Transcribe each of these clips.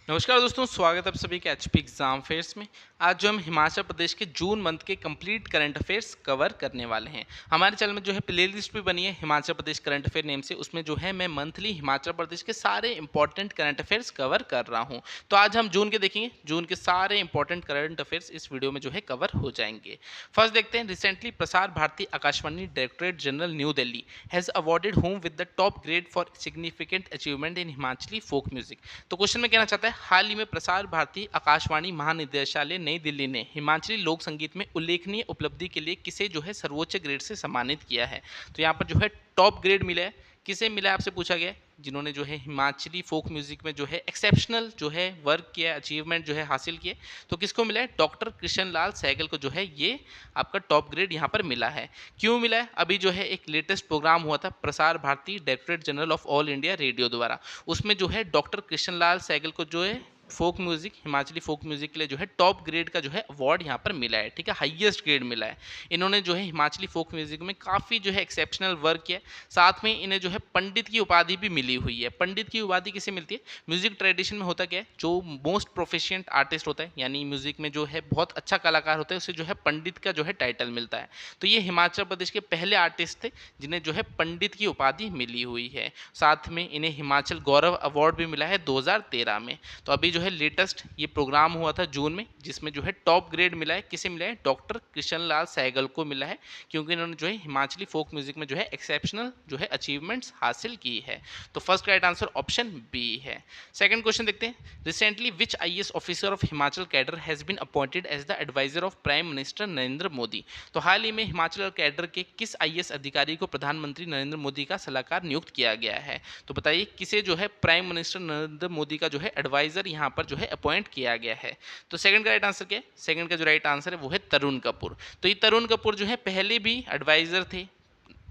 नमस्कार दोस्तों, स्वागत है आप सभी के एचपी एग्जाम फेयर्स में। आज जो हम हिमाचल प्रदेश के जून मंथ के कंप्लीट करंट अफेयर्स कवर करने वाले हैं। हमारे चैनल में जो है प्ले लिस्ट भी बनी है Himachal Pradesh current affair name से, उसमें जो है मैं मंथली हिमाचल प्रदेश के सारे इंपॉर्टेंट करंट अफेयर्स कवर कर रहा हूं। तो आज हम जून के देखेंगे, जून के सारे इंपॉर्टेंट करंट अफेयर्स इस वीडियो में जो है कवर हो जाएंगे। फर्स्ट देखते हैं, recently Prasar Bharati Akashvani directorate general new Delhi has awarded home with the top grade for significant achievement in Himachali folk music. तो क्वेश्चन में कहना चाहता है, हाल ही में प्रसार भारती आकाशवाणी महानिदेशालय नई दिल्ली ने हिमाचली लोक संगीत में उल्लेखनीय उपलब्धि के लिए किसे जो है सर्वोच्च ग्रेड से सम्मानित किया है। तो यहाँ पर जो है टॉप ग्रेड मिला है, किसे मिला है आपसे पूछा गया है, जिन्होंने जो है हिमाचली फोक म्यूजिक में जो है एक्सेप्शनल जो है वर्क किया, अचीवमेंट जो है हासिल किए। तो किसको मिला है? डॉक्टर कृष्ण लाल सहगल को जो है ये आपका टॉप ग्रेड यहाँ पर मिला है। क्यों मिला है? अभी जो है एक लेटेस्ट प्रोग्राम हुआ था Prasar Bharati directorate general of All India Radio द्वारा, उसमें जो है डॉक्टर कृष्ण लाल सहगल को जो है folk music, Himachali folk music के लिए जो है टॉप ग्रेड का जो है अवार्ड यहाँ पर मिला है। ठीक है, हाईएस्ट ग्रेड मिला है। इन्होंने जो है हिमाचली फोक म्यूजिक में काफ़ी जो है एक्सेप्शनल वर्क किया, साथ में इन्हें जो है पंडित की उपाधि भी मिली हुई है। पंडित की उपाधि किसे मिलती है? म्यूजिक ट्रेडिशन में होता क्या है, जो मोस्ट प्रोफिशिएंट आर्टिस्ट होता है, यानी म्यूजिक में जो है बहुत अच्छा कलाकार होता है, उसे जो है पंडित का जो है टाइटल मिलता है। तो ये हिमाचल प्रदेश के पहले आर्टिस्ट थे जिन्हें जो है पंडित की उपाधि मिली हुई है। साथ में इन्हें हिमाचल गौरव अवार्ड भी मिला है 2013 में। तो अभी जो है लेटेस्ट ये प्रोग्राम हुआ था जून में, जिसमें जो है टॉप ग्रेड मिला है। किसे मिला है? डॉक्टर कृष्ण लाल सहगल को मिला है, क्योंकि इन्होंने जो है हिमाचली फोक म्यूजिक में जो है एक्सेप्शनल जो है अचीवमेंट्स हासिल की है। तो first right answer option B है। सेकंड क्वेश्चन देखते हैं, recently which IAS officer of Himachal cadre has been appointed as the adviser of prime minister Narendra Modi. तो हाल ही में हिमाचल कैडर के किस आईएएस अधिकारी को प्रधानमंत्री नरेंद्र मोदी का सलाहकार नियुक्त किया गया है? तो बताइए किसे जो है प्राइम मिनिस्टर नरेंद्र मोदी का जो है एडवाइजर यहाँ पर जो है अपॉइंट किया गया है। तो सेकंड का राइट आंसर क्या है? सेकंड का जो राइट आंसर है वो है तरुण कपूर। तो ये तरुण कपूर जो है पहले भी एडवाइजर थे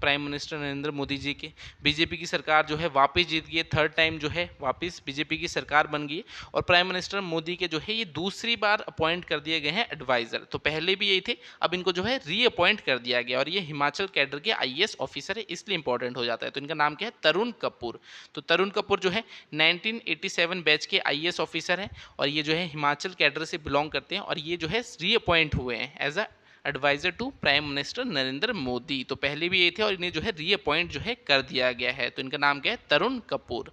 प्राइम मिनिस्टर नरेंद्र मोदी जी के। बीजेपी की सरकार जो है वापस जीत गई, थर्ड टाइम जो है वापस बीजेपी की सरकार बन गई, और प्राइम मिनिस्टर मोदी के जो है ये दूसरी बार अपॉइंट कर दिए गए हैं एडवाइजर। तो पहले भी यही थे, अब इनको जो है री अपॉइंट कर दिया गया, और ये हिमाचल कैडर के आईएएस ऑफिसर है, इसलिए इंपॉर्टेंट हो जाता है। तो इनका नाम क्या है? तरुण कपूर। तो तरुण कपूर जो है 1987 बैच के आईएएस ऑफिसर हैं, और ये जो है हिमाचल कैडर से बिलोंग करते हैं, और ये जो है री अपॉइंट हुए हैं as a adviser to prime minister Narendra Modi. तो पहले भी ये थे और इन्हें जो है रीअपॉइंट जो है कर दिया गया है। तो इनका नाम क्या है? तरुण कपूर।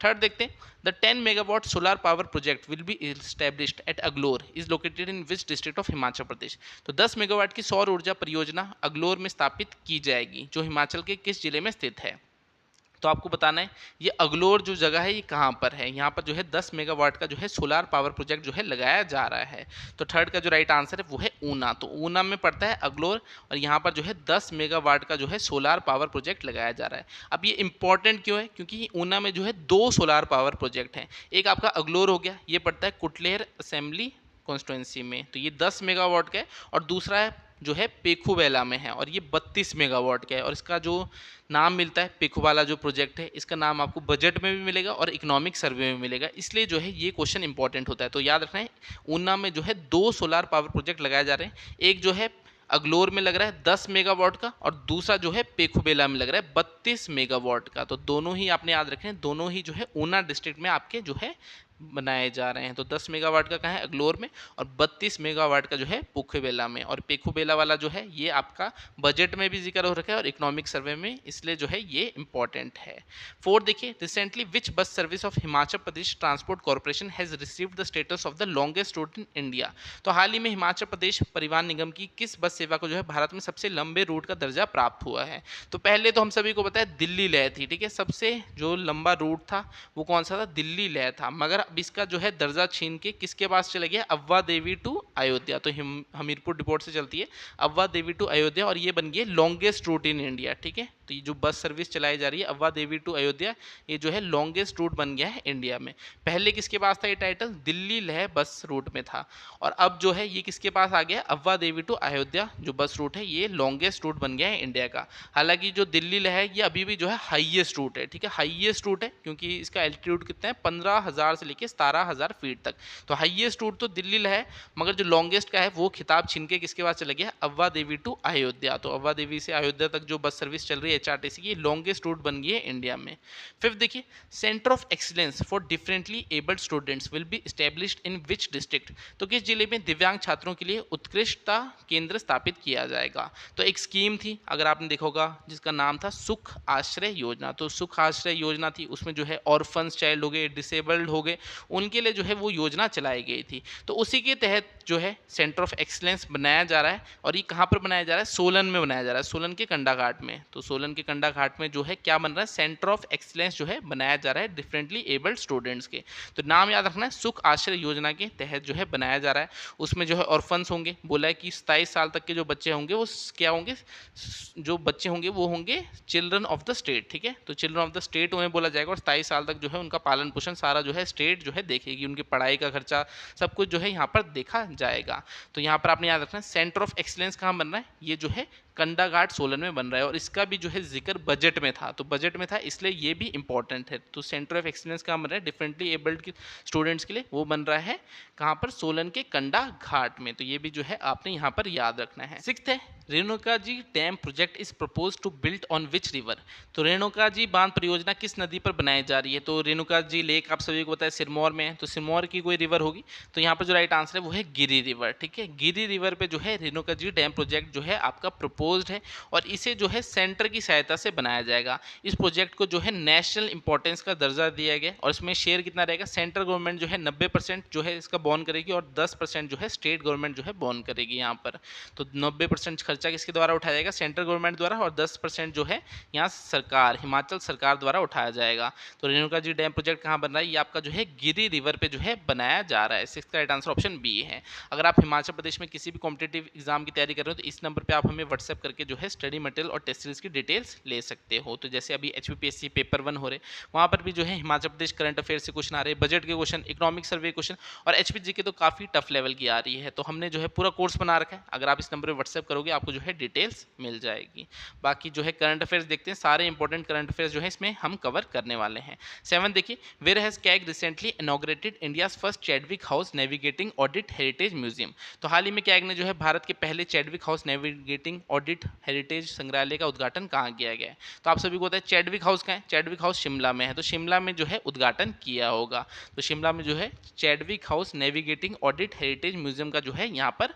थर्ड देखते हैं, the 10 megawatt solar power project will be established at Aglor is located in which district of Himachal Pradesh. तो 10 मेगावाट की सौर ऊर्जा परियोजना अगलोर में स्थापित की जाएगी, जो हिमाचल के किस जिले में स्थित है? तो आपको बताना है ये अगलोर जो जगह है ये कहाँ पर है। यहाँ पर जो है 10 मेगावाट का जो है सोलार पावर प्रोजेक्ट जो है लगाया जा रहा है। तो थर्ड का जो राइट आंसर है वो है ऊना। तो ऊना में पड़ता है अगलोर, और यहाँ पर जो है 10 मेगावाट का जो है सोलार पावर प्रोजेक्ट लगाया जा रहा है। अब ये इंपॉर्टेंट क्यों है? क्योंकि ऊना में जो है 2 सोलार पावर प्रोजेक्ट हैं। एक आपका अगलोर हो गया, ये पड़ता है कुटलेर असेंबली कॉन्स्टिट्यूंसी में, तो ये 10 मेगावाट का है, और दूसरा है जो है पेखूबेला में है, और ये 32 मेगावाट का है। और इसका जो नाम मिलता है पेखूवाला जो प्रोजेक्ट है, इसका नाम आपको बजट में भी मिलेगा और इकोनॉमिक सर्वे में मिलेगा, इसलिए जो है ये क्वेश्चन इंपॉर्टेंट होता है। तो याद रखना है, ऊना में जो है 2 सोलार पावर प्रोजेक्ट लगाए जा रहे हैं। एक जो है अगलोर में लग रहा है 10 मेगावाट का, और दूसरा जो है पेखूबेला में लग रहा है 32 मेगावाट का। तो दोनों ही आपने याद रखें, दोनों ही जो है ऊना डिस्ट्रिक्ट में आपके जो है बनाए जा रहे हैं। तो 10 मेगावाट का कहाँ है? अगलोर में, और 32 मेगावाट का जो है पेखूबेला में। और पेखूबेला वाला जो है ये आपका बजट में भी जिक्र हो रखा है और इकोनॉमिक सर्वे में, इसलिए जो है ये इंपॉर्टेंट है। फोर्थ देखिए, recently which bus service of Himachal Pradesh transport corporation has received the status of the longest route in India. तो हाल ही में हिमाचल प्रदेश परिवहन निगम की किस बस सेवा को जो है भारत में सबसे लंबे रूट का दर्जा प्राप्त हुआ है? तो पहले तो हम सभी को पता है दिल्ली लेह थी, ठीक है, सबसे जो लंबा रूट था वो कौन सा था? दिल्ली लेह था। मगर अब इसका जो है दर्जा छीन के किसके पास चले गया? अव्वा देवी टू अयोध्या। तो हमीरपुर डिपोट से चलती है अव्वा देवी टू अयोध्या, और ये बन गई लॉन्गेस्ट रूट इन इंडिया। ठीक है, तो ये जो बस सर्विस चलाई जा रही है अव्वा देवी टू अयोध्या, ये जो है लॉन्गेस्ट रूट बन गया है इंडिया में। पहले किसके पास था ये title? Delhi Leh bus route में था, और अब जो है ये किसके पास आ गया? अव्वा देवी टू अयोध्या जो बस रूट है ये लॉन्गेस्ट रूट बन गया है इंडिया का। हालांकि जो दिल्ली लेह है ये अभी भी जो है हाईएस्ट रूट है, ठीक है, हाईएस्ट रूट है, क्योंकि इसका एल्टीट्यूड कितना है? 15,000 से लेकर 17,000 फीट तक। तो हाईएस्ट रूट तो दिल्ली लेह है, मगर जो लॉन्गेस्ट का है वो खिताब छीन के किसके पास चला गया, अव्वा देवी टू अयोध्या। तो अव्वा देवी से अयोध्या तक जो बस सर्विस चल रही है HRTC की, लॉन्गेस्ट रूट बन गई है इंडिया में। फिफ्थ देखिए, centre of excellence for differently abled students will be established in which district. तो किस जिले में दिव्यांग छात्रों के लिए उत्कृष्टता केंद्र स्थापित किया जाएगा। तो एक स्कीम थी, अगर आपने देखा होगा, जिसका नाम था सुख आश्रय योजना। तो सुख आश्रय योजना थी, उसमें जो है ऑर्फन्स चाइल्ड हो गए, डिसेबल्ड हो गए, उनके लिए जो है वो योजना चलाई गई थी। तो उसी के तहत जो है सेंटर ऑफ एक्सीलेंस बनाया जा रहा है। और ये कहाँ पर बनाया जा रहा है, सोलन में बनाया जा रहा है, सोलन के कंडा घाट में। तो सोलन के कंडा घाट में जो है क्या बन रहा है, सेंटर ऑफ एक्सीलेंस जो है बनाया जा रहा है डिफरेंटली एबल्ड स्टूडेंट्स के। तो नाम याद रखना है, सुख आश्रय योजना के तहत जो है बनाया जा रहा है। उसमें जो है ऑर्फन्स होंगे, बोला है कि 27 साल तक के जो बच्चे होंगे वो क्या होंगे, जो बच्चे होंगे वो होंगे चिल्ड्रन ऑफ द स्टेट। ठीक है, तो चिल्ड्रन ऑफ द स्टेट उन्हें बोला जाएगा, और 27 साल तक जो है उनका पालन पोषण सारा जो है स्टेट जो है देखेगी, उनकी पढ़ाई का खर्चा सब कुछ जो है यहाँ पर देखा जाएगा। तो यहाँ पर आपने याद रखना है, सेंटर ऑफ एक्सीलेंस कहाँ बन रहा है, ये जो है कंडा घाट सोलन में बन रहा है। और इसका भी जो है जिक्र बजट में था, तो बजट में था इसलिए ये भी इंपॉर्टेंट है। तो सेंटर ऑफ एक्सीलेंस कहाँ बन रहा है, डिफरेंटली एबल्ड के स्टूडेंट्स के लिए, वो बन रहा है कहाँ पर, सोलन के कंडा घाट में। तो ये भी जो है आपने यहाँ पर याद रखना है। सिक्स्थ है, Renuka ji dam project is propose to build on which river. तो रेणुका जी बांध परियोजना किस नदी पर बनाई जा रही है। तो रेणुका जी लेक आप सभी को पता है सिरमौर में है, तो सिरमौर की कोई रिवर होगी। तो यहाँ पर जो राइट आंसर है वो है गिरी रिवर। ठीक है, गिरी रिवर पे जो है रेणुका जी डैम प्रोजेक्ट जो है आपका प्रपोज्ड है, और इसे जो है सेंटर की सहायता से बनाया जाएगा। इस प्रोजेक्ट को जो है नेशनल इंपॉर्टेंस का दर्जा दिया गया, और इसमें शेयर कितना रहेगा, सेंट्रल गवर्नमेंट जो है 90% जो है इसका बॉर्न करेगी, और 10% जो है स्टेट गवर्नमेंट जो है बॉर्न करेगी यहाँ पर। तो 90% खर्चा किसके द्वारा उठाया जाएगा, सेंट्रल गवर्नमेंट द्वारा, और 10% जो है यहाँ सरकार, हिमाचल सरकार द्वारा उठाया जाएगा। तो रेणुका जी डैम प्रोजेक्ट कहाँ बन रहा है, ये आपका जो है गिरी रिवर पे जो है बनाया जा रहा है। सिक्स का राइट आंसर ऑप्शन बी है। अगर आप हिमाचल प्रदेश में किसी भी कॉम्पिटेटिव एग्जाम की तैयारी कर रहे हो तो इस नंबर पे आप हमें व्हाट्सएप करके जो है स्टडी मटेरियल और टेस्ट सीरीज की डिटेल्स ले सकते हो। तो जैसे अभी HPPSC पेपर 1 हो रहे, वहाँ पर भी जो है हिमाचल प्रदेश करंट अफेयर से क्वेश्चन आ रहे, बजट के क्वेश्चन, इकोनॉमिक सर्वे क्वेश्चन, और HPG के तो काफ़ी टफ लेवल की आ रही है। तो हमने जो है पूरा कोर्स बना रखा है, अगर आप इस नंबर पर व्हाट्सएप करोगे आपको जो है डिटेल्स मिल जाएगी। बाकी जो है करंट अफेयर्स देखते हैं, सारे इंपॉर्टेंट करंट अफेयर्स जो है इसमें हम कवर करने वाले हैं। 7 देखिए, where has CAG recently inaugurated India's first Chadwick house navigating audit heritage museum. तो हाल ही में कैग ने जो है भारत के पहले Chadwick house navigating audit heritage संग्रहालय का उद्घाटन कहाँ किया गया है। तो आप सभी को पता है चैडविक हाउस कहाँ है, चैडविक हाउस शिमला में है। तो शिमला में जो है उद्घाटन किया होगा। तो शिमला में जो है Chadwick house navigating audit heritage museum का जो है यहाँ पर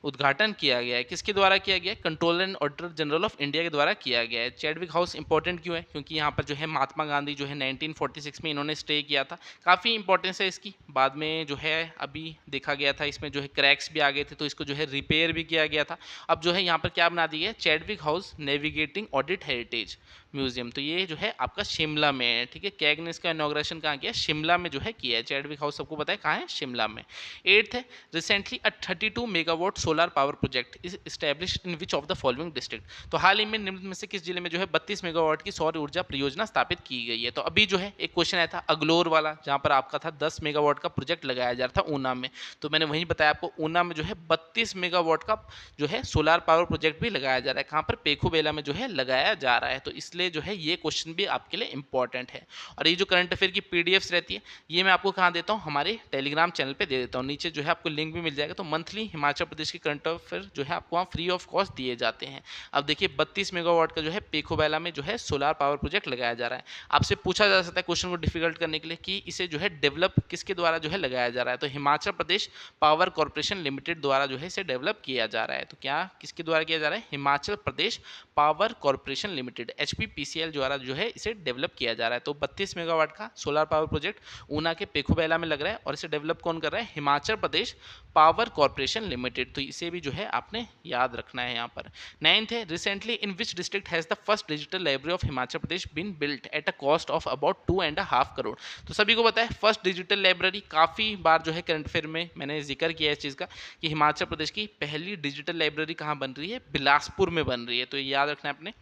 उद्घाटन किया गया है। किसके द्वारा किया गया है, controller and auditor general of India के द्वारा किया गया है। चैडविक हाउस इंपॉर्टेंट क्यों है, क्योंकि यहाँ पर जो है महात्मा गांधी जो है 1946 में इन्होंने स्टे किया था। काफ़ी इंपॉर्टेंस है इसकी। बाद में जो है अभी देखा गया था इसमें जो है क्रैक्स भी आ गए थे, तो इसको जो है रिपेयर भी किया गया था। अब जो है यहाँ पर क्या बना दिया है, Chadwick house navigating audit heritage museum. तो ये जो है आपका शिमला में है। ठीक है, कैग ने इसका इनॉग्रेशन कहाँ किया, शिमला में जो है किया है। चैडविक हाउस सबको पता है कहाँ है, शिमला में। 8th है, recently a 32 megawatt solar power project is established in which of the following district. तो हाल ही में निम्न में से किस जिले में जो है 32 मेगावाट की सौर ऊर्जा परियोजना स्थापित की गई है। तो अभी जो है एक क्वेश्चन आया था अगलोर वाला, जहाँ पर आपका था 10 मेगावाट का प्रोजेक्ट लगाया जा रहा था ऊना में। तो मैंने वहीं बताया आपको, ऊना में जो है 32 मेगावाट का जो है सोलर पावर प्रोजेक्ट भी लगाया जा रहा है। कहाँ पर, पेखुबेला में जो है लगाया जा रहा है। तो इसलिए जो है ये क्वेश्चन भी आपके लिए इंपॉर्टेंट है। और ये जो करंट अफेयर की PDFs रहती है, ये मैं आपको कहाँ देता हूँ, हमारे टेलीग्राम चैनल पे दे देता हूँ। नीचे जो है आपको लिंक भी मिल जाएगा। तो मंथली हिमाचल प्रदेश के करंट अफेयर जो है आपको वहाँ फ्री ऑफ कॉस्ट दिए जाते हैं। अब देखिए 32 मेगावाट का जो है पेखुबेला में जो है सोलर पावर प्रोजेक्ट लगाया जा रहा है। आपसे पूछा जा सकता है क्वेश्चन को डिफिकल्ट करने के लिए कि इसे जो है डेवलप किसके द्वारा जो है लगाया जा रहा है। तो Himachal Pradesh power corporation limited द्वारा जो है इसे डेवलप किया जा रहा है। तो क्या किसके द्वारा किया जा रहा है, Himachal Pradesh power corporation limited HPPCL द्वारा जो है इसे डेवलप किया जा रहा है। तो 32 मेगावाट का सोलर पावर प्रोजेक्ट ऊना के पेखुबेला में लग रहा है, और इसे डेवलप कौन कर रहा है, Himachal Pradesh power corporation limited. तो इसे भी जो है आपने याद रखना है यहाँ पर। 9th है, recently in which district has the first digital library of Himachal Pradesh been built at a cost of about 2.5 crore. तो सभी को पता है फर्स्ट डिजिटल लाइब्रेरी, काफ़ी बार जो है करंट अफेयर में मैंने जिक्र किया है इस चीज़ का कि हिमाचल प्रदेश की पहली डिजिटल लाइब्रेरी कहाँ बन रही है, बिलासपुर में बन रही है। तो याद रखना है आपने,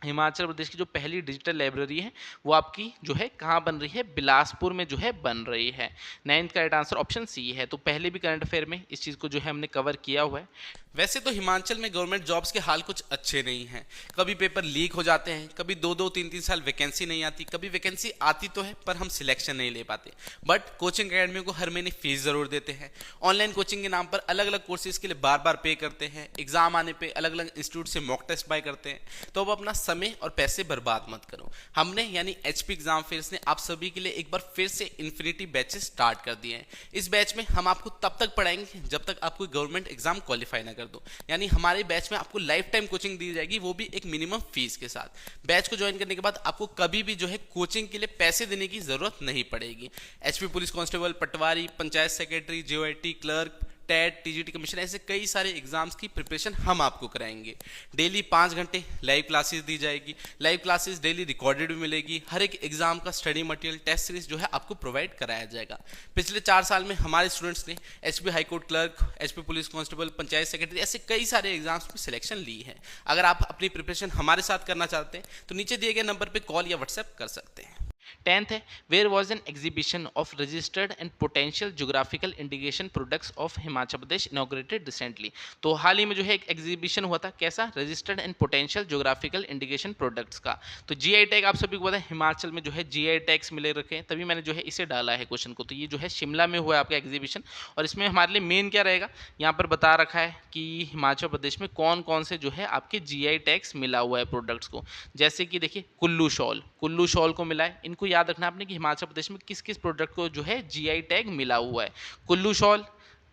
हिमाचल प्रदेश की जो पहली डिजिटल लाइब्रेरी है वो आपकी जो है कहाँ बन रही है, बिलासपुर में जो है बन रही है। 9th का राइट आंसर ऑप्शन सी है। तो पहले भी करंट अफेयर में इस चीज़ को जो है हमने कवर किया हुआ है। वैसे तो हिमाचल में गवर्नमेंट जॉब्स के हाल कुछ अच्छे नहीं हैं। कभी पेपर लीक हो जाते हैं, कभी 2-2 3-3 साल वैकेंसी नहीं आती, कभी वैकेंसी आती तो है पर हम सिलेक्शन नहीं ले पाते। बट कोचिंग अकेडमी को हर महीने फीस ज़रूर देते हैं। ऑनलाइन कोचिंग के नाम पर अलग अलग कोर्सेज के लिए बार बार पे करते हैं। एग्जाम आने पे अलग अलग इंस्टीट्यूट से मॉक टेस्ट बाय करते हैं। तो अब अपना समय और पैसे बर्बाद मत करो। हमने यानी एचपी एग्जाम फेयर्स ने आप सभी के लिए एक बार फिर से इन्फिनिटी बैचेस स्टार्ट कर दिए हैं। इस बैच में हम आपको तब तक पढ़ाएंगे जब तक आप कोई गवर्नमेंट एग्जाम क्वालिफाई ना कर दो। यानी हमारे बैच में आपको लाइफ टाइम कोचिंग दी जाएगी, वो भी एक मिनिमम फीस के साथ। बैच को ज्वाइन करने के बाद आपको कभी भी जो है कोचिंग के लिए पैसे देने की जरूरत नहीं पड़ेगी। HP police constable, patwari, panchayat secretary, JOIT clerk, TET, TGT commission, ऐसे कई सारे एग्जाम्स की प्रिपरेशन हम आपको कराएंगे। डेली 5 घंटे लाइव क्लासेस दी जाएगी। लाइव क्लासेस डेली रिकॉर्डेड भी मिलेगी। हर एक एग्जाम का स्टडी मटेरियल, टेस्ट सीरीज जो है आपको प्रोवाइड कराया जाएगा। पिछले 4 साल में हमारे स्टूडेंट्स ने HP high court clerk, HP police constable, panchayat secretary, ऐसे कई सारे एग्जाम्स में सिलेक्शन ली है। अगर आप अपनी प्रिपरेशन हमारे साथ करना चाहते हैं तो नीचे दिए गए नंबर पर कॉल या व्हाट्सएप कर सकते हैं। 10th है, where was an exhibition of registered and potential geographical indication products of Himachal Pradesh inaugurated recently. तो हाल ही में जो है एक एग्जीबिशन हुआ था, कैसा, registered and potential geographical indication products का। तो जीआई टैग आप सभी को पता है, हिमाचल में जो है जीआई टैग्स मिले रखे हैं, तभी मैंने जो है इसे डाला है क्वेश्चन को। तो ये जो है शिमला में हुआ है आपका एग्जीबिशन, और इसमें हमारे लिए मेन क्या रहेगा, यहाँ पर बता रखा है कि हिमाचल प्रदेश में कौन कौन से जो है आपके जीआई टैग्स मिला हुआ है प्रोडक्ट्स को। जैसे कि देखिए कुल्लू शॉल को मिला है। इनको याद रखना आपने कि हिमाचल प्रदेश में किस किस प्रोडक्ट को जो है जीआई टैग मिला हुआ है। कुल्लू शॉल,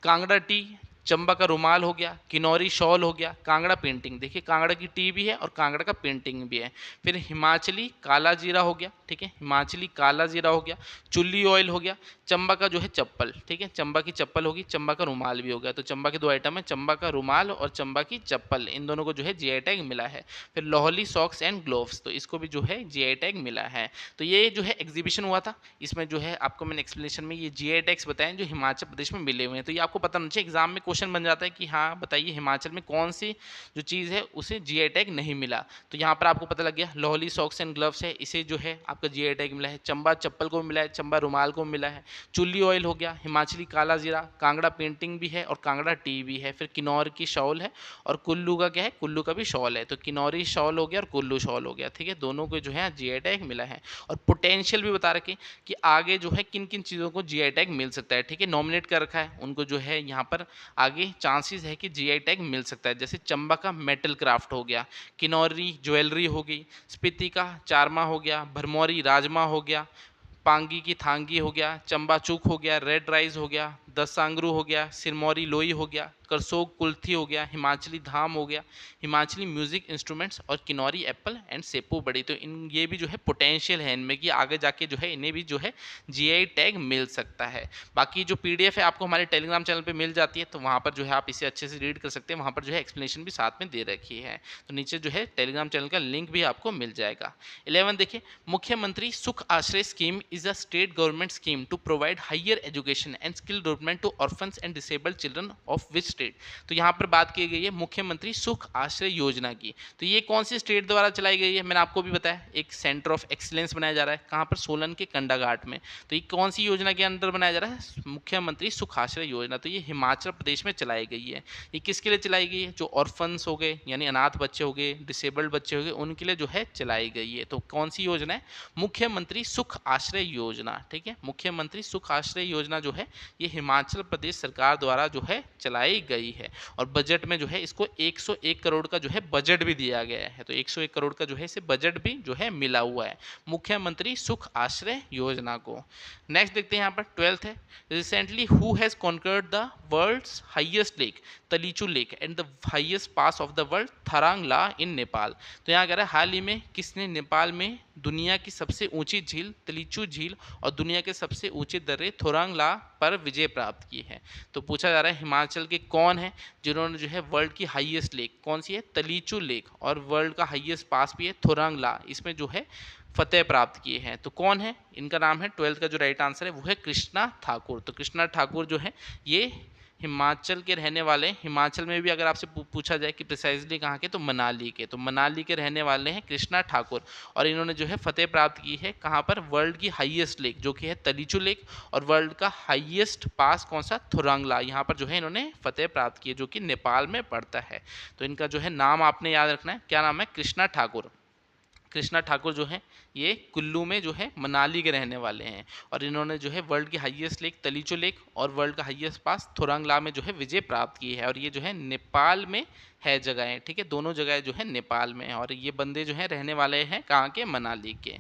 कांगड़ा टी, चंबा का रुमाल हो गया, किन्नौरी शॉल हो गया, कांगड़ा पेंटिंग, देखिए कांगड़ा की टी भी है और कांगड़ा का पेंटिंग भी है। फिर हिमाचली काला जीरा हो गया, ठीक है, हिमाचली काला जीरा हो गया, चुल्ली ऑयल हो गया, चंबा का जो है चप्पल, ठीक है, चंबा की चप्पल होगी, चंबा का रुमाल भी हो गया। तो चंबा के 2 आइटम है, चंबा का रुमाल और चंबा की चप्पल, इन दोनों को जो है जीआई टैग मिला है। फिर लोहली सॉक्स एंड ग्लोव्स, तो इसको भी जो है जीआई टैग मिला है। तो ये जो है एग्जीबिशन हुआ था, इसमें जो है आपको मैंने एक्सप्लेनेशन में ये जीआई टैग्स बताए जो हिमाचल प्रदेश में मिले हुए हैं। तो ये आपको पता होना चाहिए, एग्जाम में क्वेश्चन बन जाता है कि हाँ बताइए हिमाचल में कौन सी जो चीज़ है उसे जीआई टैग नहीं मिला। तो यहाँ पर आपको पता लग गया, लोहली सॉक्स एंड ग्लव्स है, इसे जो है आपका जीआई टैग मिला है। चंबा चप्पल को मिला है, चंबा रुमाल को मिला है। चुल्ली ऑयल हो गया, हिमाचली काला जीरा, कांगड़ा पेंटिंग भी है और कांगड़ा टी भी है। फिर किन्नौर की शॉल है और कुल्लू का क्या है, कुल्लू का भी शॉल है। तो किन्नौरी शॉल हो गया और कुल्लू शॉल हो गया, ठीक है, दोनों को जो है जीआई टैग मिला है। और पोटेंशियल भी बता रखे कि आगे जो है किन किन चीज़ों को जीआई टैग मिल सकता है, ठीक है, नॉमिनेट कर रखा है उनको जो है यहाँ पर आगे चांसेस है कि जीआई टैग मिल सकता है। जैसे चंबा का मेटल क्राफ्ट हो गया, किन्नौरी ज्वेलरी हो गई, स्पीति का चारमा हो गया, भरमौरी राजमा हो गया, पांगी की थांगी हो गया, चंबा चूक हो गया, रेड राइस हो गया, दसांगरू हो गया, सिरमौरी लोई हो गया, करसोग कुल्थी हो गया, हिमाचली धाम हो गया, हिमाचली म्यूजिक इंस्ट्रूमेंट्स और किन्नौरी एप्पल एंड सेपू बड़ी। तो इन ये भी जो है पोटेंशियल है इनमें कि आगे जाके जो है इन्हें भी जो है जीआई टैग मिल सकता है। बाकी जो पीडीएफ है आपको हमारे टेलीग्राम चैनल पे मिल जाती है, तो वहाँ पर जो है आप इसे अच्छे से रीड कर सकते हैं। वहाँ पर जो है एक्सप्लेनेशन भी साथ में दे रखी है, तो नीचे जो है टेलीग्राम चैनल का लिंक भी आपको मिल जाएगा। 11 देखिए, Mukhyamantri Sukh Ashray scheme is a state government scheme to provide higher education and skill development to orphans and disabled children of which state. तो यहाँ पर बात की गई है मुख्यमंत्री सुख आश्रय योजना की। तो ये कौन सी स्टेट द्वारा चलाई गई है, मैंने आपको भी बताया, एक सेंटर ऑफ एक्सीलेंस बनाया जा रहा है कहाँ पर, सोलन के कंडाघाट में। तो ये कौन सी योजना के अंदर बनाया जा रहा है, मुख्यमंत्री सुख आश्रय योजना। तो ये हिमाचल प्रदेश में चलाई गई है। ये किसके लिए चलाई गई है, जो ऑर्फन्स हो गए यानी अनाथ बच्चे हो गए, डिसेबल्ड बच्चे हो गए, उनके लिए जो है चलाई गई है। तो कौन सी योजना है, मुख्यमंत्री सुख आश्रय योजना, ठीक है, मुख्यमंत्री सुख आश्रय योजना जो है ये हिमाचल प्रदेश सरकार द्वारा जो है चलाई गई है। और बजट में जो है इसको 101 करोड़ का जो है बजट भी दिया गया है। तो 101 करोड़ का जो है इसे बजट भी जो है मिला हुआ है मुख्यमंत्री सुख आश्रय योजना को। नेक्स्ट देखते हैं यहाँ पर 12th है, recently who has conquered the world's highest lake Tilicho lake and the highest pass of the world Thorong La in Nepal. तो यहाँ कह रहा है हाल ही में किसने नेपाल में दुनिया की सबसे ऊंची झील तलीचू झील और दुनिया के सबसे ऊंचे दर्रे थोरांगला पर विजय प्राप्त की है। तो पूछा जा रहा है हिमाचल के कौन है जिन्होंने जो है वर्ल्ड की हाईएस्ट लेक कौन सी है, तलीचू लेक, और वर्ल्ड का हाईएस्ट पास भी है थोरांगला, इसमें जो है फतेह प्राप्त किए हैं। तो कौन है, इनका नाम है 12th का जो राइट आंसर है वो है कृष्णा ठाकुर। तो कृष्णा ठाकुर जो है ये हिमाचल के रहने वाले हैं। हिमाचल में भी अगर आपसे पूछा जाए कि प्रिसाइजली कहाँ के, तो मनाली के। तो मनाली के रहने वाले हैं कृष्णा ठाकुर, और इन्होंने जो है फतेह प्राप्त की है कहाँ पर, वर्ल्ड की हाईएस्ट लेक जो कि है तलीचू लेक, और वर्ल्ड का हाईएस्ट पास कौन सा, थुरंगला, यहाँ पर जो है इन्होंने फतेह प्राप्त की है, जो कि नेपाल में पड़ता है। तो इनका जो है नाम आपने याद रखना है, क्या नाम है, कृष्णा ठाकुर। कृष्णा ठाकुर जो है ये कुल्लू में जो है मनाली के रहने वाले हैं, और इन्होंने जो है वर्ल्ड की हाईएस्ट लेक तलीचो लेक और वर्ल्ड का हाईएस्ट पास थोरंगला में जो है विजय प्राप्त की है, और ये जो है नेपाल में है जगहें, ठीक है, दोनों जगह जो है नेपाल में है, और ये बंदे जो हैं रहने वाले हैं कहाँ के, मनाली के।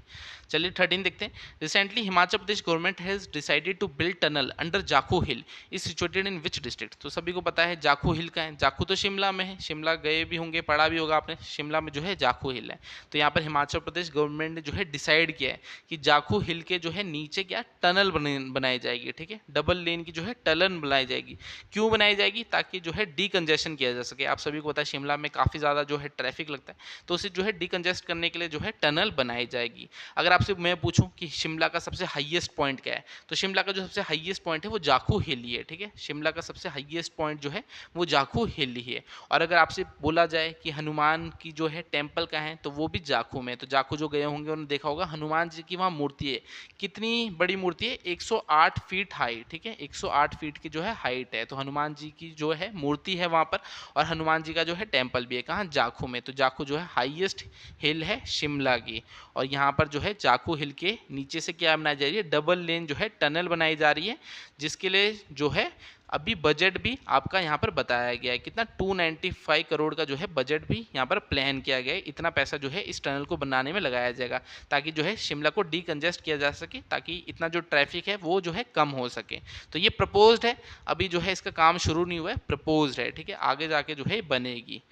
चलिए 13 देखते हैं। Recently Himachal Pradesh government has decided to build tunnel under Jakhu hill is situated in which district. तो सभी को पता है जाखू हिल का है, जाखू तो शिमला में है, शिमला गए भी होंगे, पढ़ा भी होगा आपने, शिमला में जो है जाखू हिल है। तो यहाँ पर हिमाचल प्रदेश गवर्नमेंट ने जो है डिसाइड किया है कि जाखू हिल के जो है नीचे क्या टनल बनाई जाएगी, ठीक है, डबल लेन की जो है टनल बनाई जाएगी। क्यों बनाई जाएगी, ताकि जो है डीकंजेशन किया जा सके। आप सभी को पता है शिमला में काफ़ी ज़्यादा जो है ट्रैफिक लगता है, तो उसे जो है डीकंजेस्ट करने के लिए जो है टनल बनाई जाएगी। अगर आपसे मैं पूछूं कि शिमला का सबसे हाईएस्ट पॉइंट क्या है, तो शिमला का जो सबसे हाईएस्ट पॉइंट है वो जाखू हिल ही है, ठीक है, शिमला का सबसे हाईएस्ट पॉइंट जो है वो जाखू हिल ही है। और अगर आपसे बोला जाए कि हनुमान की जो है टेम्पल कहाँ है, तो वो भी जाखू में। तो जाखू जो गए होंगे उन्होंने देखा होगा हनुमान जी की वहाँ मूर्ति है, कितनी बड़ी मूर्ति है, 108 फीट हाई, ठीक है, 108 फीट की जो है हाइट है। तो हनुमान जी की जो है मूर्ति है वहाँ पर, और हनुमान जी का जो है टेम्पल भी है कहाँ, जाखू में। तो जाखू जो है हाईएस्ट हिल है शिमला की, और यहाँ पर जो है जाखू हिल के नीचे से क्या बनाई जा रही है, डबल लेन जो है टनल बनाई जा रही है, जिसके लिए जो है अभी बजट भी आपका यहाँ पर बताया गया है, कितना 295 करोड़ का जो है बजट भी यहाँ पर प्लान किया गया है। इतना पैसा जो है इस टनल को बनाने में लगाया जाएगा, ताकि जो है शिमला को डीकंजेस्ट किया जा सके, ताकि इतना जो ट्रैफिक है वो जो है कम हो सके। तो ये प्रपोज्ड है, अभी जो है इसका काम शुरू नहीं हुआ है, प्रपोज्ड है, ठीक है, आगे जाके जो है बनेगी।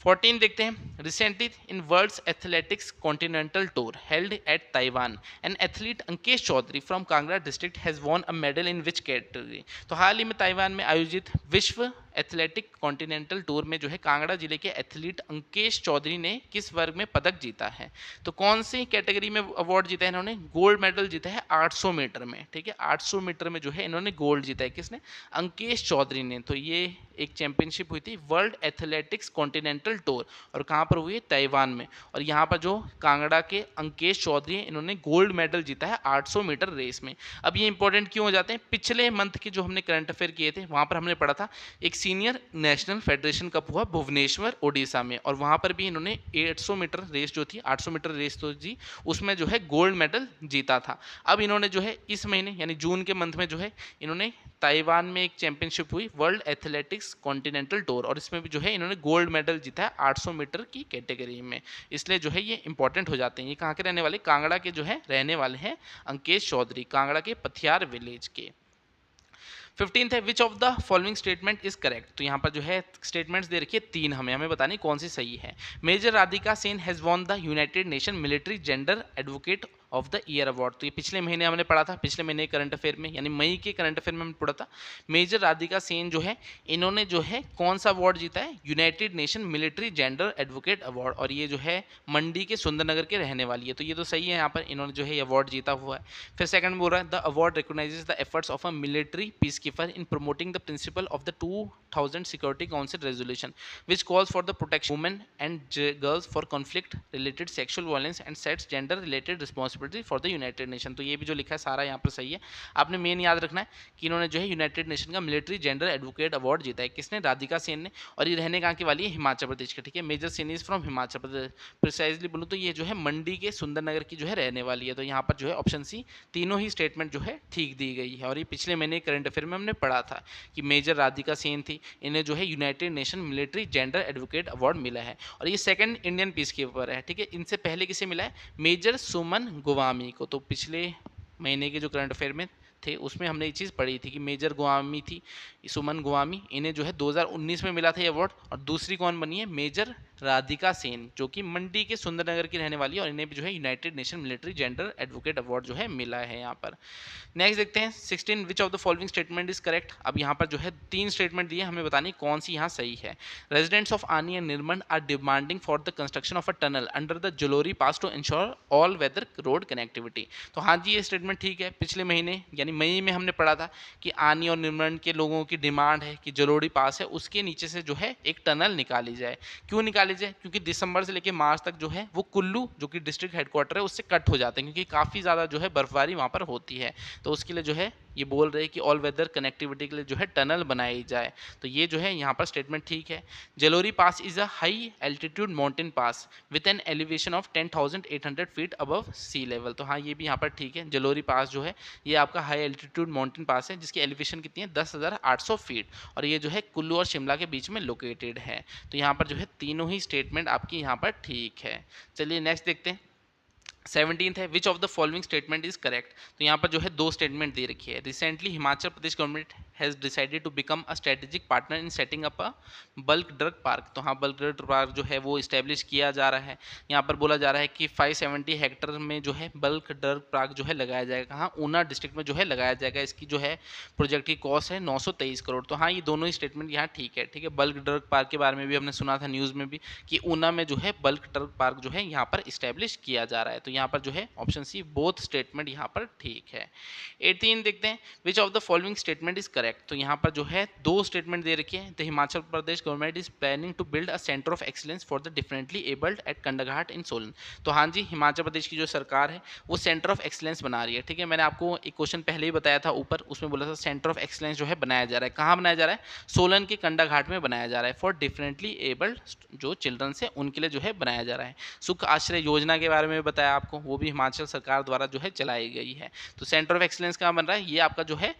14 देखते हैं। Recently in world's athletics continental tour held at Taiwan an athlete Ankesh Chaudhary from Kangra district has won a medal in which category. तो हाल ही में ताइवान में आयोजित विश्व एथलेटिक कॉन्टिनेंटल टूर में जो है कांगड़ा जिले के एथलीट अंकेश चौधरी ने किस वर्ग में पदक जीता है। तो कौन सी कैटेगरी में अवार्ड जीता है इन्होंने, गोल्ड मेडल जीता है 800 मीटर में, ठीक है, 800 मीटर में जो है इन्होंने गोल्ड जीता है, किसने, अंकेश चौधरी ने। तो ये एक चैंपियनशिप हुई थी वर्ल्ड एथलेटिक्स कॉन्टिनेंटल टूर, और कहाँ पर हुई है, ताइवान में। और यहाँ पर जो कांगड़ा के अंकेश चौधरी हैं इन्होंने गोल्ड मेडल जीता है 800 मीटर रेस में। अब ये इंपॉर्टेंट क्यों हो जाते हैं, पिछले मंथ के जो हमने करंट अफेयर किए थे वहाँ पर हमने पढ़ा था एक सीनियर नेशनल फेडरेशन कप हुआ भुवनेश्वर ओडिशा में, और वहाँ पर भी इन्होंने 800 मीटर रेस जो थी, 800 मीटर रेस तो जी, उसमें जो है गोल्ड मेडल जीता था। अब इन्होंने जो है इस महीने यानी जून के मंथ में जो है इन्होंने ताइवान में एक चैंपियनशिप हुई वर्ल्ड एथलेटिक्स कॉन्टिनेंटल टूर, और इसमें भी जो है इन्होंने गोल्ड मेडल जीता है 800 मीटर की कैटेगरी में। इसलिए जो है ये इंपॉर्टेंट हो जाते हैं। ये कहाँ के रहने वाले, कांगड़ा के जो है रहने वाले हैं अंकेश चौधरी, कांगड़ा के पथियार विलेज के। 15th है which of the following statement is correct. तो यहाँ पर जो है स्टेटमेंट्स दे रखी है 3, हमें बतानी कौन सी सही है। Major Radhika Sen has won the United Nation military gender advocate of the year award. तो ये पिछले महीने हमने पढ़ा था, पिछले महीने करंट अफेयर में यानी मई के करंट अफेयर में हमने पढ़ा था। मेजर राधिका सेन जो है इन्होंने जो है कौन सा अवार्ड जीता है, United Nation military gender advocate award, और ये जो है मंडी के सुंदरनगर के रहने वाली है। तो ये तो सही है, यहाँ पर इन्होंने जो है अवार्ड जीता हुआ है। फिर सेकंड बोल रहा है the award recognises the efforts of a military piece keeper in promoting the principle of the 2000 security council resolution which calls for the protection women and girls for conflict related sexual violence and sets gender related responsibility for the United nation. तो ये भी जो लिखा है सारा यहाँ पर सही है। आपने मेन याद रखना है कि इन्होंने जो है यूनाइटेड नेशन का मिलिट्री जेंडर एडवोकेट अवार्ड जीता है, किसने, राधिका सेन ने, और ये रहने कहाँ की वाली है, हिमाचल प्रदेश के, ठीक है, major Sen is from Himachal Pradesh. Precisely बोलूँ तो ये जो है मंडी के सुंदरनगर की जो है रहने वाली है। तो यहाँ पर जो है ऑप्शन सी, तीनों ही स्टेटमेंट जो है ठीक दी गई है, और ये पिछले महीने करंट अफेयर में हमने पढ़ा था कि मेजर राधिका सेन थी, इन्हें जो है United Nation military gender advocate award मिला है, और ये सेकंड इंडियन पीस कीपर है, ठीक है। इनसे पहले किसे मिला है, मेजर सुमन गोवामी को। तो पिछले महीने के जो करंट अफेयर में थे उसमें हमने ये चीज़ पढ़ी थी कि मेजर गोवामी थी, सुमन गोवामी, इन्हें जो है 2019 में मिला था ये अवार्ड, और दूसरी कौन बनी है, मेजर राधिका सेन, जो कि मंडी के सुंदरनगर की रहने वाली है और इन्हें भी जो है United Nation military gender advocate award जो है मिला है यहाँ पर। नेक्स्ट देखते हैं 16, which of the following statement is correct. अब यहाँ पर जो है 3 स्टेटमेंट दिए, हमें बतानी कौन सी यहाँ सही है। Residents of Anni and Nirmal are demanding for the construction of a tunnel under the Jalori pass to ensure all weather road connectivity. तो हाँ जी, ये स्टेटमेंट ठीक है। पिछले महीने यानी मई में हमने पढ़ा था कि आनी और निर्मल के लोगों की डिमांड है कि जलोरी पास है उसके नीचे से जो है एक टनल निकाली जाए। क्यों निकाली जाए? क्योंकि दिसंबर से लेकर मार्च तक जो है वो कुल्लू, जो कि डिस्ट्रिक्ट हेडक्वार्टर है, उससे कट हो जाते हैं, क्योंकि काफ़ी ज़्यादा जो है बर्फबारी वहाँ पर होती है। तो उसके लिए जो है ये बोल रहे हैं कि ऑल वेदर कनेक्टिविटी के लिए जो है टनल बनाई जाए। तो ये जो है यहाँ पर स्टेटमेंट ठीक है। Jalori pass is a high altitude mountain pass with an elevation of 10,800 feet above sea level. तो हाँ, ये भी यहाँ पर ठीक है। जलोरी पास जो है ये आपका हाई एल्टीट्यूड माउंटेन पास है जिसकी एलिवेशन कितनी है, 10,800 फीट, और ये जो है कुल्लू और शिमला के बीच में लोकेटेड है। तो यहाँ पर जो है तीनों ही स्टेटमेंट आपकी यहाँ पर ठीक है। चलिए नेक्स्ट देखते हैं। 17th है, which of the following statement is correct. तो यहाँ पर जो है 2 स्टेटमेंट दे रखी है। Recently Himachal Pradesh government has decided to become a strategic partner in setting up a bulk drug park. तो हाँ, बल्क ड्रग पार्क जो है वो इस्टेब्लिश किया जा रहा है। यहाँ पर बोला जा रहा है कि 570 हेक्टेयर में जो है बल्क ड्रग पार्क जो है लगाया जाएगा। कहाँ? ऊना डिस्ट्रिक्ट में जो है लगाया जाएगा। इसकी जो है प्रोजेक्ट की कॉस्ट है 923 करोड़। तो हाँ, ये दोनों ही स्टेटमेंट यहाँ ठीक है। ठीक है, बल्क ड्रग पार्क के बारे में भी हमने सुना था न्यूज़ में भी कि ऊना में जो है बल्क ड्रग पार्क जो है यहाँ पर इस्टेब्लिश किया जा रहा है। तो यहाँ पर जो है ऑप्शन सी बोथ स्टेटमेंट यहाँ पर ठीक है। 18 देखते हैं, which of the following statement is correct. तो यहाँ पर जो है 2 स्टेटमेंट दे रखी है। The Himachal Pradesh government is planning to build a centre of excellence for the differently abled at Kandaghat in Solan. तो हाँ जी, हिमाचल प्रदेश की जो सरकार है वो सेंटर ऑफ एक्सीलेंस बना रही है। ठीक है, मैंने आपको एक क्वेश्चन पहले ही बताया था ऊपर, उसमें बोला था सेंटर ऑफ एक्सीलेंस जो है बनाया जा रहा है। कहाँ बनाया जा रहा है? सोलन के कंडाघाट में बनाया जा रहा है। फॉर डिफरेंटली एबल्ड जो चिल्ड्रंस है उनके लिए जो है बनाया जा रहा है। सुख आश्रय योजना के बारे में बताया आपको, वो भी हिमाचल सरकार द्वारा जो है चलाई गई है। तो सेंटर ऑफ एक्सीलेंस कहाँ बन रहा है? ये आपका जो है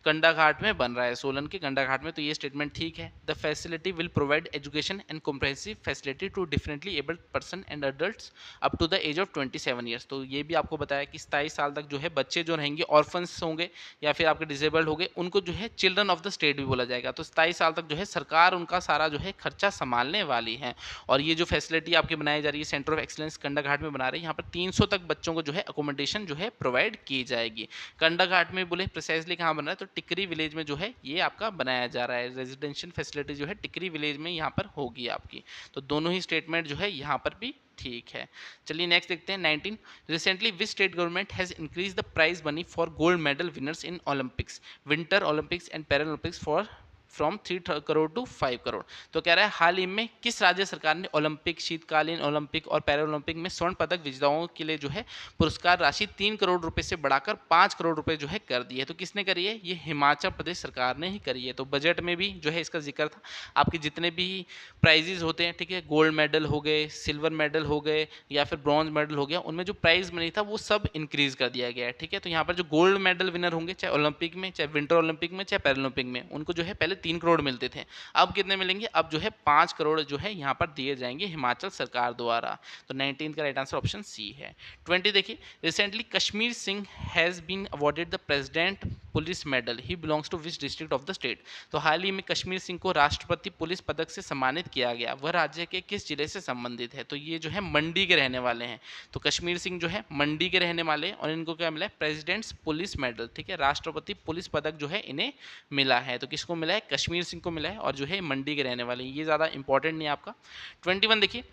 कंडाघाट में बन रहा है, सोलन के कंडाघाट में। तो ये स्टेटमेंट ठीक है। The facility will provide education and comprehensive facility to differently abled person and adults up to the age of 27 years. तो ये भी आपको बताया कि 27 साल तक जो है बच्चे जो रहेंगे ऑर्फन्स होंगे या फिर आपके डिसेबल्ड होंगे, उनको जो है चिल्ड्रन ऑफ द स्टेट भी बोला जाएगा। तो 27 साल तक जो है सरकार उनका सारा जो है खर्चा संभालने वाली है। और ये जो फैसिलिटी आपकी बनाई जा रही है सेंटर ऑफ एक्सीलेंस कंडाघाट में बना रही है, यहाँ पर 300 तक बच्चों को जो है अकोमोडेशन जो है प्रोवाइड की जाएगी। कंडाघाट में बोले प्रिसाइजली कहाँ बन रहा है? तो टिकरी विलेज में जो है ये आपका बनाया जा रहा है। रेजिडेंशियल फैसिलिटी जो है टिकरी विलेज में यहाँ पर होगी आपकी। तो दोनों ही स्टेटमेंट जो है यहाँ पर भी ठीक है। चलिए नेक्स्ट देखते हैं 19। Recently which state government has increase the prize money for gold medal winners in Olympics, winter Olympics and para Olympics for from 3 crore to 5 crore. तो कह रहा है हाल ही में किस राज्य सरकार ने ओलंपिक, शीतकालीन ओलंपिक और पैरा ओलंपिक में स्वर्ण पदक विजेताओं के लिए जो है पुरस्कार राशि 3 करोड़ रुपए से बढ़ाकर 5 करोड़ रुपए जो है कर दी है। तो किसने करी है? ये हिमाचल प्रदेश सरकार ने ही करी है। तो बजट में भी जो है इसका जिक्र था। आपके जितने भी प्राइजेज होते हैं, ठीक है, गोल्ड मेडल हो गए, सिल्वर मेडल हो गए या फिर ब्रॉन्ज मेडल हो गया, उनमें जो प्राइज मनी था वो सब इंक्रीज कर दिया गया है। ठीक है, तो यहाँ पर जो गोल्ड मेडल विनर होंगे, चाहे ओलंपिक में, चाहे विंटर ओलंपिक में, चाहे पैरा ओलंपिक में, उनको जो है पहले 3 करोड़ मिलते थे। अब कितने मिलेंगे? अब जो है 5 करोड़ जो है यहाँ पर दिए जाएंगे हिमाचल सरकार द्वारा। तो 19 का राइट आंसर ऑप्शन सी है। 20 देखिए, recently Kashmir Singh has been awarded the president police medal, he belongs to which district of the state. तो हाल ही में कश्मीर सिंह को राष्ट्रपति पुलिस पदक से सम्मानित किया गया। वह राज्य के किस जिले से संबंधित है? तो ये जो है मंडी के रहने वाले हैं। तो कश्मीर सिंह जो है मंडी के रहने वाले हैं और इनको क्या मिला है? Presidents police medal. ठीक है, राष्ट्रपति पुलिस पदक जो है इन्हें मिला है। तो किसको मिला है? कश्मीर सिंह को मिला है और जो है मंडी के रहने वाले हैं। ये ज़्यादा इंपॉर्टेंट नहीं है आपका। 21 देखिए,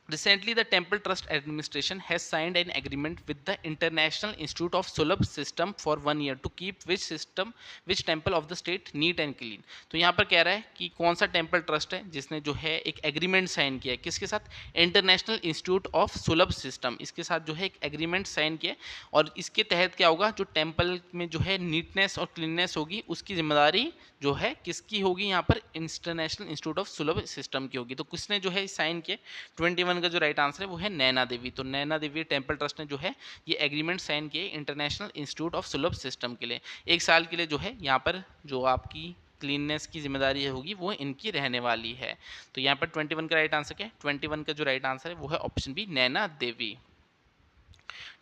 Recently, the Temple Trust Administration has signed an agreement with the International Institute of Sulabh System for 1 year to keep which temple of the state neat and clean। तो यहाँ पर कह रहा है कि कौन सा टेम्पल ट्रस्ट है जिसने जो है एक एग्रीमेंट साइन किया है, किसके साथ? इंटरनेशनल इंस्टीट्यूट ऑफ सुलभ सिस्टम, इसके साथ जो है एक एग्रीमेंट साइन किया है। और इसके तहत क्या होगा? जो टेम्पल में जो है नीटनेस और क्लीननेस होगी उसकी जिम्मेदारी जो है किसकी होगी? यहाँ पर इंटरनेशनल इंस्टीट्यूट ऑफ सुलभ सिस्टम की होगी। तो किसने जो है साइन किया? 21 का जो राइट आंसर है वो है नैना देवी। तो नैना देवी टेम्पल ट्रस्ट ने जो है ये एग्रीमेंट साइन किए इंटरनेशनल इंस्टीट्यूट ऑफ सुलभ सिस्टम के लिए। 1 साल के लिए जो है यहाँ पर जो आपकी क्लीननेस की जिम्मेदारी होगी वो इनकी रहने वाली है। तो यहाँ पर 21 का राइट आंसर क्या है? 21 का जो राइट आंसर है वो है ऑप्शन बी, नैना देवी।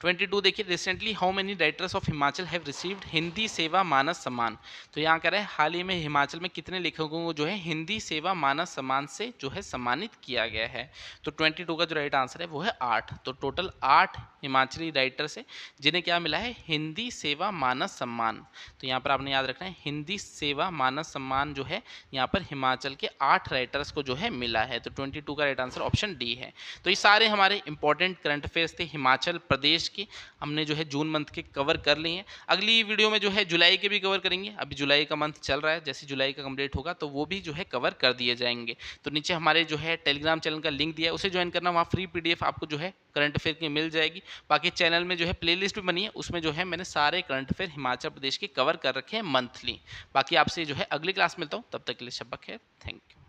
22 देखिए, recently how many writers of Himachal have received Hindi सेवा मानस सम्मान। तो यहाँ कह रहा है हाल ही में हिमाचल में कितने लेखकों को जो है हिंदी सेवा मानस सम्मान से जो है सम्मानित किया गया है। तो 22 का जो राइट आंसर है वो है 8। तो टोटल 8 हिमाचली राइटर्स है जिन्हें क्या मिला है, हिंदी सेवा मानस सम्मान। तो यहाँ पर आपने याद रखना है हिंदी सेवा मानस सम्मान जो है यहाँ पर हिमाचल के 8 राइटर्स को जो है मिला है। तो 22 का राइट आंसर ऑप्शन डी है। तो ये सारे हमारे इंपॉर्टेंट करंट अफेयर्स थे हिमाचल प्रदेश की, हमने जो है जून मंथ के कवर कर लिए हैं। अगली वीडियो में जो है जुलाई के भी कवर करेंगे। अभी जुलाई का मंथ चल रहा है, जैसे जुलाई का कंप्लीट होगा तो वो भी जो है कवर कर दिए जाएंगे। तो नीचे हमारे जो है टेलीग्राम चैनल का लिंक दिया है, उसे ज्वाइन करना, वहाँ फ्री PDF आपको जो है करंट अफेयर की मिल जाएगी। बाकी चैनल में जो है प्लेलिस्ट भी बनी है, उसमें जो है मैंने सारे करंट अफेयर हिमाचल प्रदेश के कवर कर रखे हैं मंथली। बाकी आपसे जो है अगली क्लास मिलता हूँ, तब तक के लिए शब्बा खैर, थैंक यू।